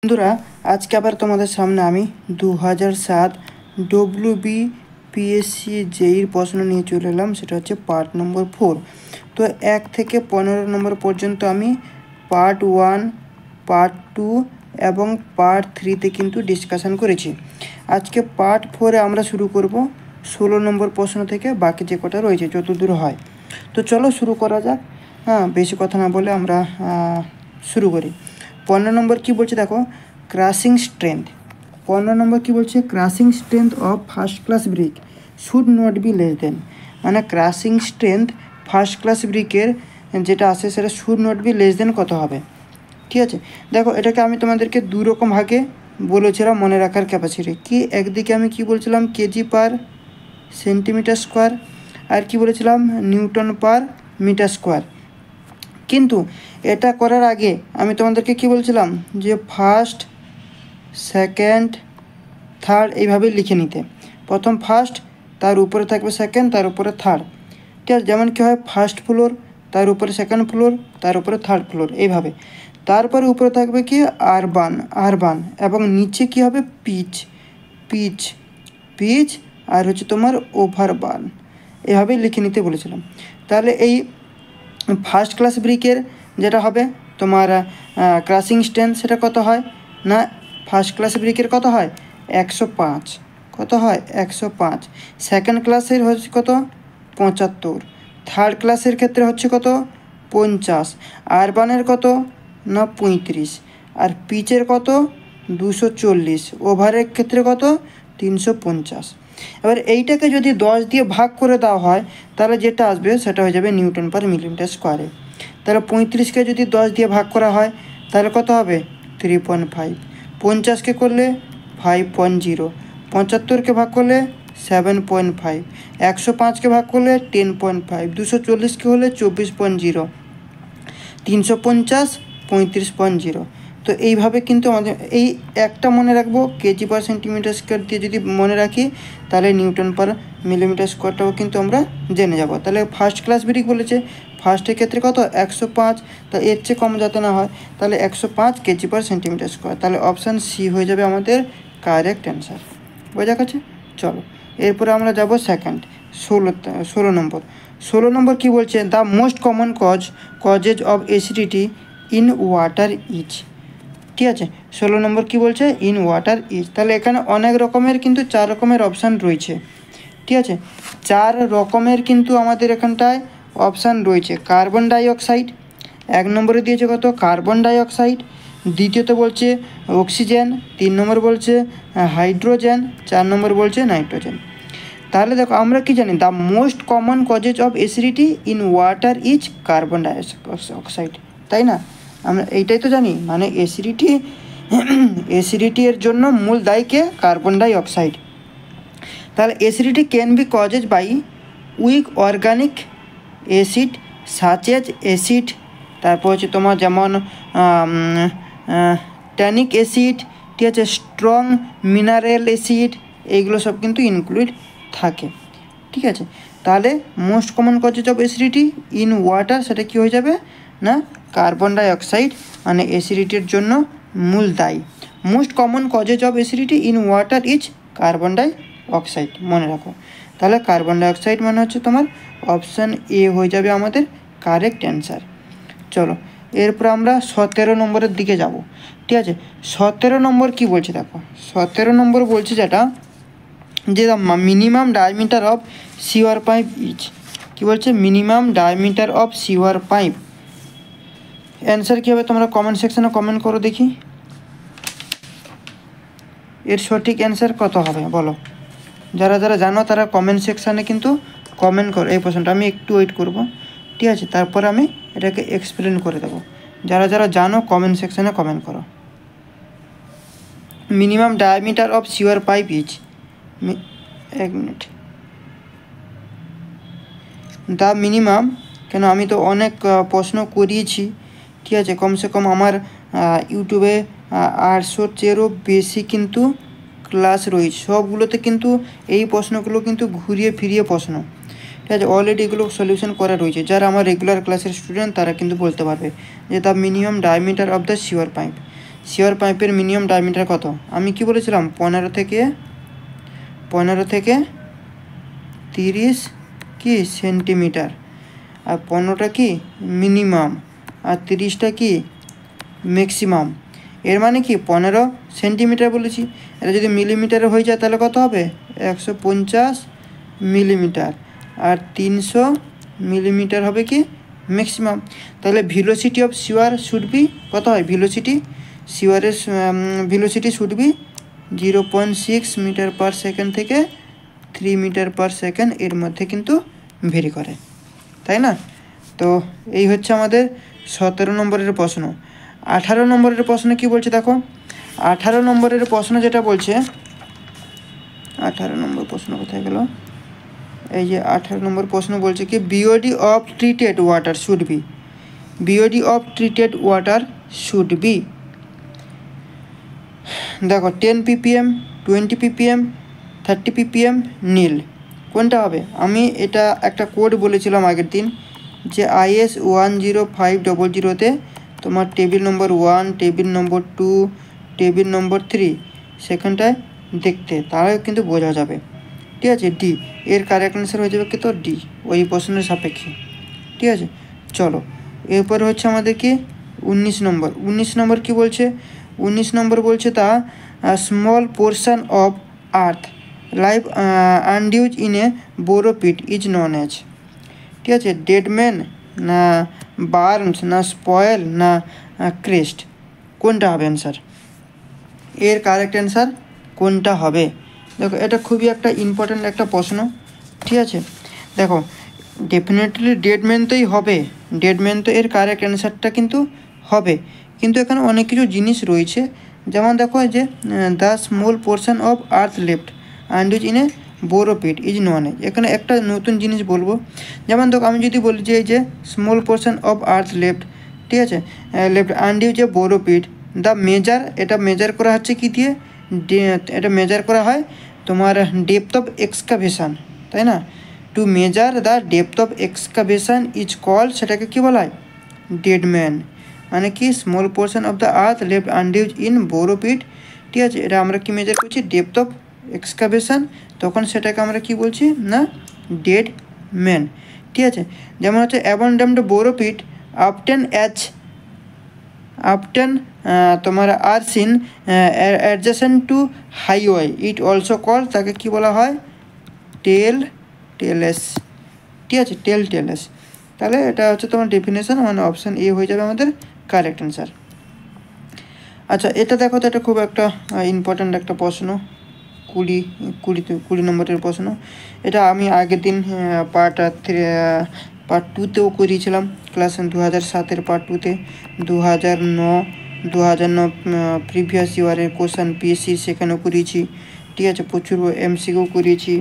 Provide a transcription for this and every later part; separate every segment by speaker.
Speaker 1: বন্ধুরা, আজকে আবার তোমাদের সামনে আমি 2007 WBPSC জেইর প্রশ্ন নিয়ে চলে এলাম। সেটা হচ্ছে পার্ট নম্বর 4। তো 1 থেকে 15 নম্বর পর্যন্ত আমি পার্ট 1, পার্ট 2 এবং পার্ট 3তে কিন্তু ডিসকাশন করেছি। আজকে পার্ট 4-এ আমরা শুরু করব 16 নম্বর প্রশ্ন থেকে, বাকি যে কটা রয়েছে যতদূর হয়। তো চলো শুরু করা যাক। বেশি কথা না বলে আমরা শুরু করি। 15 নম্বর কী বলছে দেখো, ক্রাশিং স্ট্রেংথ। 15 নম্বর কী বলছে, crushing strength of first class brick should not be less than. মানে ক্রাশিং স্ট্রেংথ ফার্স্ট ক্লাস ব্রিকের যেটা আসে সেটা should not be less than কত হবে। ঠিক আছে, দেখো এটাকে আমি তোমাদেরকে দুই রকম ভাগে বলেছিলাম মনে রাখার ক্যাপাসিটি। কি একদিকে আমি কি বলছিলাম কেজি পার সেন্টিমিটার স্কোয়ার, আর কি বলেছিলাম নিউটন পার মিটার স্কোয়ার। কিন্তু এটা করার আগে আমি তোমাদেরকে কি বলছিলাম যে ফার্স্ট, সেকেন্ড, থার্ড এইভাবে লিখে নিতে। প্রথম ফার্স্ট, তার উপরে থাকবে সেকেন্ড, তার উপরে থার্ড। ঠিক আছে, যেমন কী হয় ফার্স্ট ফ্লোর, তার উপরে সেকেন্ড ফ্লোর, তার উপরে থার্ড ফ্লোর এইভাবে। তারপরে উপরে থাকবে কি আরবান এবং নিচে কি হবে পিচ আর হচ্ছে তোমার ওভারবান, এভাবে লিখে নিতে বলেছিলাম। তাহলে এই ফার্স্ট ক্লাস ব্রিকের যেটা হবে তোমার ক্রাশিং স্ট্রেংথ সেটা কত হয় না, ফার্স্ট ক্লাস ব্রিকের কত হয় 105, কত হয় 105। সেকেন্ড ক্লাসের হচ্ছে কত 75, থার্ড ক্লাসের ক্ষেত্রে হচ্ছে কত 50, আরবানের কত না 35, আর পিচের কত 240, ওভারের ক্ষেত্রে কত 350। এবার এইটাকে যদি 10 দিয়ে ভাগ করে দেওয়া হয় তাহলে যেটা আসবে সেটা হয়ে যাবে নিউটন পার মিলিমিটার স্কোয়ারে। তাহলে 35কে যদি 10 দিয়ে ভাগ করা হয় তাহলে কত হবে 3.5, 50কে করলে 5.0, 75কে ভাগ করলে 7.5, 105কে ভাগ করলে 10.5, 240কে হলে 24.0, 350 35.0। তো এইভাবে কিন্তু আমাদের এই একটা মনে রাখবো, কেজি পার সেন্টিমিটার স্কোয়ার দিয়ে যদি মনে রাখি তাহলে নিউটন পার মিলিমিটার স্কোয়ারটাও কিন্তু আমরা জেনে যাব। তাহলে ফার্স্ট ক্লাস ব্রিক বলেছে, ফার্স্টের ক্ষেত্রে কত 105, তা এর চেয়ে কম যাতে না হয়, তাহলে 105 কেজি পার সেন্টিমিটার স্কোয়ার। তাহলে অপশান সি হয়ে যাবে আমাদের কারেক্ট অ্যান্সার। বোঝা গেছে? চলো এরপরে আমরা যাব সেকেন্ড 16 নম্বর। 16 নম্বর কী বলছে, the most common causes of acidity in water is. ঠিক আছে, 16 নম্বর কী বলছে ইন ওয়াটার ইজ। তাহলে এখানে অনেক রকমের কিন্তু 4 রকমের অপশান রয়েছে। ঠিক আছে, 4 রকমের কিন্তু আমাদের এখানটায় অপশান রয়েছে। কার্বন ডাইঅক্সাইড 1 নম্বরে দিয়েছে কত কার্বন ডাইঅক্সাইড, দ্বিতীয়তে বলছে অক্সিজেন, 3 নম্বর বলছে হাইড্রোজেন, 4 নম্বর বলছে নাইট্রোজেন। তাহলে দেখো আমরা কি জানি, the most common causes of acidity in water is carbon dioxide, তাই না? আমরা এইটাই তো জানি, মানে অ্যাসিডিটি এর জন্য মূল দায়ী কে, কার্বন ডাইঅক্সাইড। তাহলে acidity can be caused by weak organic acid such as acid, তারপর হচ্ছে তোমার যেমন ট্যানিক অ্যাসিড, ঠিক আছে, স্ট্রং মিনারেল অ্যাসিড, এইগুলো সব কিন্তু ইনক্লুড থাকে। ঠিক আছে, তাহলে most common causes of acidity in water সেটা কী হয়ে যাবে না কার্বন ডাইঅক্সাইড, মানে অ্যাসিডিটির জন্য মূল দায়ী। Most common causes of acidity in water is carbon dioxide, মনে রাখো। তাহলে কার্বন ডাইঅক্সাইড মানে হচ্ছে তোমার অপশান এ হয়ে যাবে আমাদের কারেক্ট অ্যান্সার। চলো এরপর আমরা 17 নম্বরের দিকে যাব। ঠিক আছে, 17 নম্বর কী বলছে দেখো, 17 নম্বর বলছে যেটা যে minimum diameter of sewer pipe is. কী বলছে, minimum diameter of sewer pipe. Answer কী হবে তোমরা কমেন্ট সেকশানে কমেন্ট করো দেখি, এর সঠিক অ্যান্সার কত হবে বলো। যারা যারা জানো তারা কমেন্ট সেকশানে কিন্তু কমেন্ট করো এই প্রশ্নটা। আমি একটু ওয়েট করব, ঠিক আছে, তারপরে আমি এটাকে এক্সপ্লেন করে দেবো। যারা যারা জানো কমেন্ট সেকশানে কমেন্ট করো। Minimum diameter of sewer pipe is, 1 minute, the minimum, কেন আমি তো অনেক প্রশ্ন করিয়েছি, ঠিক আছে, কমসে কম আমার ইউটিউবে 800 চেয়েরও বেশি কিন্তু ক্লাস রয়েছে, সবগুলোতে কিন্তু এই প্রশ্নগুলো কিন্তু ঘুরিয়ে ফিরিয়ে প্রশ্ন। ঠিক আছে, অলরেডি এগুলো সলিউশন করা রয়েছে। যারা আমার রেগুলার ক্লাসের স্টুডেন্ট তারা কিন্তু বলতে পারবে যে the minimum diameter of the sewer pipe. Sure পাইপের মিনিমাম ডায়ামিটার কত? আমি কি বলেছিলাম 15 থেকে 30 কি সেন্টিমিটার, আর 15টা কি মিনিমাম, আর 30টা কি ম্যাক্সিমাম। এর মানে কি 15 সেন্টিমিটার বলেছি, এটা যদি মিলিমিটারে হয়ে যায় তাহলে কত হবে? 150 মিলিমিটার, আর 300 মিলিমিটার হবে কি ম্যাক্সিমাম। তাহলে velocity of sewer should be কত হয়? সিওয়ারের velocity should be 0.6 metre per second থেকে 3 মিটার পার সেকেন্ড, এর মধ্যে কিন্তু ভেরি করে, তাই না? তো এই হচ্ছে আমাদের 17 নম্বরের প্রশ্ন। 18 নম্বরের প্রশ্ন কি বলছে দেখো। 18 নম্বরের প্রশ্ন যেটা বলছে, 18 নম্বর প্রশ্ন কোথায় গেল? এই যে 18 নম্বর প্রশ্ন বলছে কি BOD of treated water should be, BOD of treated water should be, দেখো 10 ppm, 20 ppm, 30 ppm, নীল, কোনটা হবে? আমি এটা একটা কোড বলেছিলাম আগের দিন, যে IS 10500-তে তোমার টেবিল নম্বর 1, টেবিল নম্বর 2, টেবিল নম্বর 3 সেখানটায় দেখতে, তাহলে কিন্তু বোঝা যাবে। ঠিক আছে, ডি এর কারেক্ট অ্যান্সার হয়ে যাবে কি তোর ডি, ওই প্রশ্নের সাপেক্ষে। ঠিক আছে, চলো এরপরে হচ্ছে আমাদের কি 19 নম্বর। 19 নম্বর কি বলছে? 19 নম্বর বলছে তা small portion of earth live undug in a borrow pit is known as. ঠিক আছে, ডেড ম্যান না বার্নস না স্পয়েল না ক্রেস্ট, কোনটা হবে অ্যান্সার? এর কারেক্ট অ্যান্সার কোনটা হবে? দেখো এটা খুবই একটা ইম্পর্ট্যান্ট একটা প্রশ্ন। ঠিক আছে, দেখো ডেফিনেটলি ডেড ম্যান তোই হবে, ডেড ম্যান তো এর কারেক্ট অ্যান্সারটা কিন্তু হবে, কিন্তু এখানে অনেক কিছু জিনিস রয়েছে, যেমন দেখো যে the small portion of earth left undug in a borrow pit is known as, এখানে একটা নতুন জিনিস বলবো। যেমন দেখো আমি যদি বলি যে এই যে small portion of earth left, ঠিক আছে, left undug a borrow pit, the measure, এটা মেজার করা হচ্ছে কি দিয়ে? এটা মেজার করা হয় তোমার ডেপথ অফ এক্সকাভেশন, তাই না? To measure the depth of excavation is call, সেটাকে কী বলা হয়? Dead man. মানে কি small portion of the earth left undug in borrow pit, ঠিক আছে, এটা আমরা কি মেজার করছি? ডেপথ অফ এক্সকাভেশন, তখন সেটাকে আমরা কি বলছি না? Dead man. ঠিক আছে, যেমন হচ্ছে অ্যাবান্ডন্ড বোরো পিট আপটেন তোমার আর seen adjacent to highway it also call, তাকে কি বলা হয়? টেলেস। ঠিক আছে, টেলেস। তাহলে এটা হচ্ছে তোমার ডেফিনেশন, মানে অপশান এ হয়ে যাবে আমাদের কারেক্ট অ্যান্সার। আচ্ছা এটা দেখো তো, এটা খুব একটা ইম্পর্ট্যান্ট একটা প্রশ্ন, 20 নম্বরের প্রশ্ন। এটা আমি আগের দিন পার্ট 2তেও করিয়েছিলাম, ক্লাস 2007-এর পার্ট 2তে, 2009 প্রিভিয়াস ইয়ারের কোশ্চেন পিএসসি সেখানেও করিয়েছি। ঠিক আছে, প্রচুর এমসিকিউ করিয়েছি,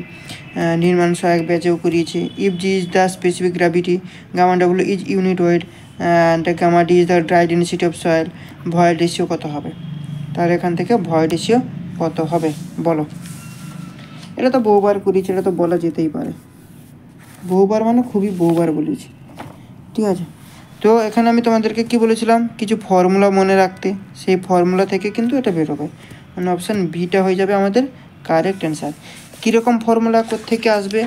Speaker 1: নির্মাণ সহায়ক ব্যাচেও করিয়েছি। If G is the specific gravity, gamma W is unit weight, and gamma D is the dry density of soil, void ratio কত হবে? তাহলে এখান থেকে ভয়েড রেশিও কত হবে বলো? এটা তো বহুবার করিয়েছি, এটা তো বলা যেতেই পারে, বহুবার মানে খুবই বহুবার বলেছি। ঠিক আছে, তো এখানে আমি তোমাদেরকে কি বলেছিলাম? কিছু ফর্মুলা মনে রাখতে, সেই ফর্মুলা থেকে কিন্তু এটা বেরোবে, মানে অপশান বিটা হয়ে যাবে আমাদের কারেক্ট অ্যান্সার। কীরকম ফর্মুলা থেকে আসবে,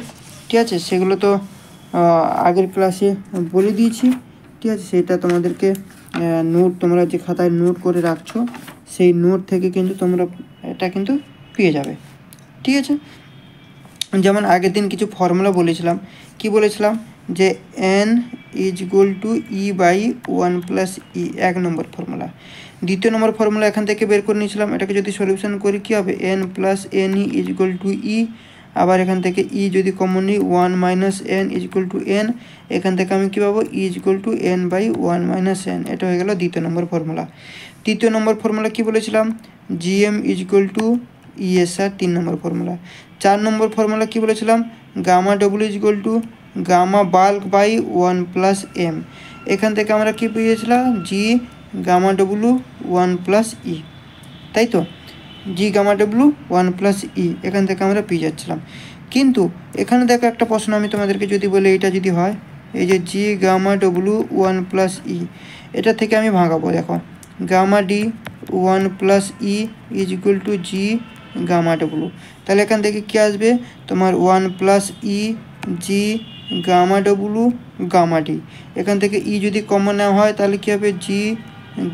Speaker 1: ঠিক আছে, সেগুলো তো আগের ক্লাসে বলে দিয়েছি। ঠিক আছে, সেটা তোমাদেরকে নোট, তোমরা যে খাতায় নোট করে রাখছো সেই নোট থেকে কিন্তু তোমরা এটা কিন্তু পেয়ে যাবে। ঠিক আছে, যেমন আগের দিন কিছু ফর্মুলা বলেছিলাম, কি বলেছিলাম? যে n is equal to e by 1+e, 1 number formula. দ্বিতীয় নম্বর ফর্মুলা এখান থেকে বের করে নিয়েছিলাম, এটাকে যদি সলিউশন করি কী হবে? n plus n e is equal to e, আবার এখান থেকে ই যদি কমন নিই 1 minus n is equal to n, এখান থেকে আমি কী পাবো? E is equal to n by 1 minus n, এটা হয়ে গেল দ্বিতীয় নম্বর ফর্মুলা। তৃতীয় নম্বর ফর্মুলা কী বলেছিলাম? gm is equal to ESR, 3 নম্বর ফর্মুলা। 4 নম্বর ফর্মুলা কী বলেছিলাম? গামা ডব্লিউ is equal to gamma bulk by 1+m, এখান থেকে আমরা কী পেয়েছিলাম? জি গামা ডব্লু 1+e, তাই তো, জি গামা ডব্লু 1+e, এখান থেকে আমরা পেয়ে যাচ্ছিলাম। কিন্তু এখানে দেখো একটা প্রশ্ন আমি তোমাদেরকে যদি বলি, এটা যদি হয় এই যে জি গামা ডব্লু 1+e, এটা থেকে আমি ভাঙাবো, দেখো gamma D 1 plus e is equal to G gamma W. তাহলে এখান থেকে কী আসবে তোমার 1 plus e G gamma W gamma D. এখান থেকে ই যদি কমন নেওয়া হয় তাহলে কী হবে জি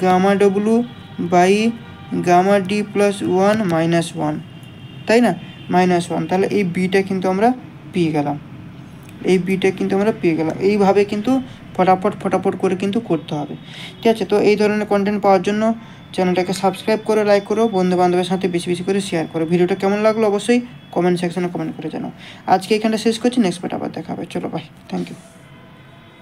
Speaker 1: গামা ডব্লু by gamma d plus 1 minus 1, তাই না, -1। তাহলে এই বিটা কিন্তু আমরা পেয়ে গেলাম, এইভাবে কিন্তু ফটাফট করে কিন্তু করতে হবে, ঠিক আছে। তো এই ধরনের কন্টেন্ট পাওয়ার জন্য চ্যানেলটাকে সাবস্ক্রাইব করো, লাইক করো, বন্ধু বান্ধবের সাথে বেশি বেশি করে শেয়ার করো। ভিডিওটা কেমন লাগলো অবশ্যই কমেন্ট সেকশনে কমেন্ট করে জানাও। আজকে এখানটা শেষ করছি, নেক্সট পার্ট আবার দেখা হবে। চলো বাই, থ্যাংক ইউ।